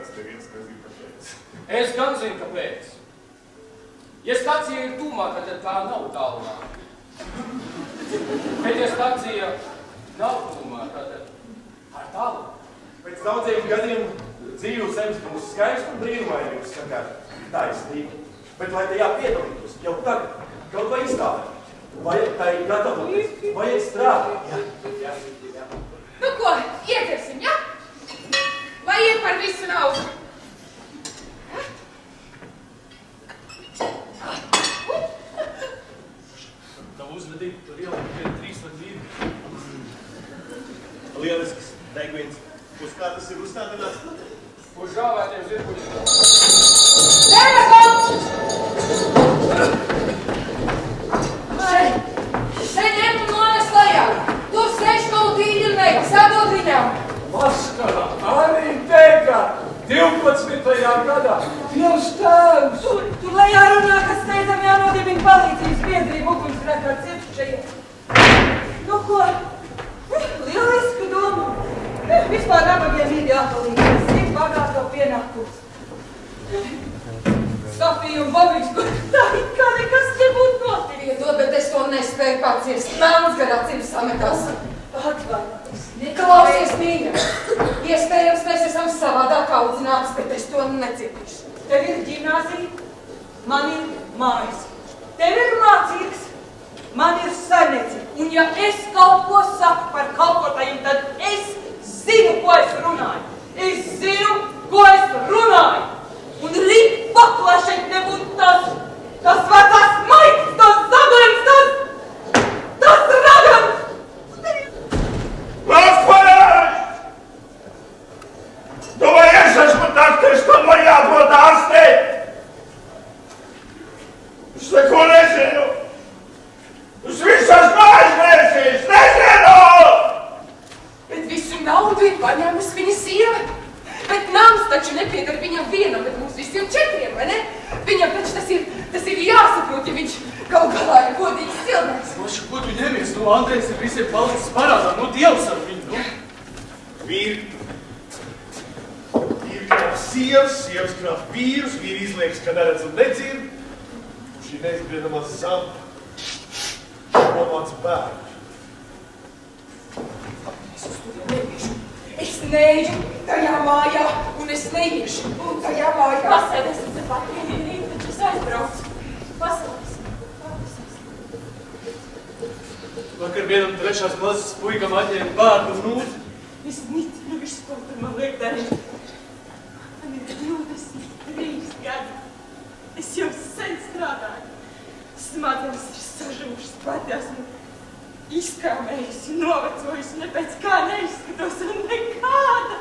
kāds neviens nezinu, kāpēc. Es gan zinu, kāpēc. Ja stacija ir tūmāka, tad tā nav tālāka. Bet ja stacija nav tūmāka, tad tā ir tālāka. Pēc daudziem gadiem dzīvu zemes būs skaisti un brīnumaini jūs sakāt taisnību. Bet lai tajā piedalītos, jau tagad, kaut vai izstāvēt, vajag tai gatavoties, vajag strādāt. Jā. Nu ko, iedzersim, ja? Vai iet par visu naudu? Tā uzvedība tur ielika tikai 3 vai 2. Lielisks degviens. Uz kā tas ir uzstādināts? Uz žāvētiem zirguļiem. Telefons! Te ņem un nones lejā. Tur sēž kaut tīļi un meita, sadod viņām. Vaskarā arī teikā 12. gadā. Dievs tēvs! Tur lejā runā, ka steidzam jānodibina palīdzības biedrību ugunsgrēkā cietušajiem. Nu ko? Lielisku domu. Vispār nabagiem ir jāpalīdz. Cik bagāto pienākums. Sofija un Bobīgs, kur tā it kā nekas nebūtu noticis. Piedod, bet es to nespēju paciest. Melns gar acīm sametās. Atvainojies. Klausies, mīļa. Iespējams, mēs esam savādāk audzināts, bet es to necietīšu. Tev ir ģimnāzija, man ir mājas. Tev ir mācīgs, man ir saimniecība. Un ja es kaut ko saku par kalpotajiem, tad es zinu, ko es runāju. Es zinu, ko es runāju. Un rīt paklā šeit nebūtu tas vecās maitas, tas zaglens, tas ragans. Gospodāri! Tu vai es esmu tas, kas tam man jādod ārstē? Es neko nezinu. Es visas neaizmirsīs, nezinu! Bet visu naudu ir paņēmis viņa sieva. Bet nams taču nepiedar viņam vienam, bet mums visiem 4, vai ne? Viņam taču tas ir jāsaprot, ja viņš kaut galā ir godīgs cilvēks. Moša, ko tu ņemies? Nu, Andrejs ir visiem palicis parādā. Nu, Dievs ar viņu, nu. Vīri krāp sievas krāp vīrus, vīri izliekas, ka neredz un nedzird. Šī neizbriedamā zampa nomāca bērnu. Es uz to jau neiešu. Es neeju tajā mājā, un es neiešu tajā mājā. Pasēdēsim te pat vienīgi, taču es aizbraucu. Pasēdēsim. Vakar vienam 3. klases puikam atņēma bērnu nūzi. Es necināšu, ko tu man liek darīt. Man ir 23 gadi. Es jau sen strādāju. Smadzenes ir sažuvušas, pati esmu izkrāmējusi, novecojusi, ne pēc kā neizskatos un nekāda.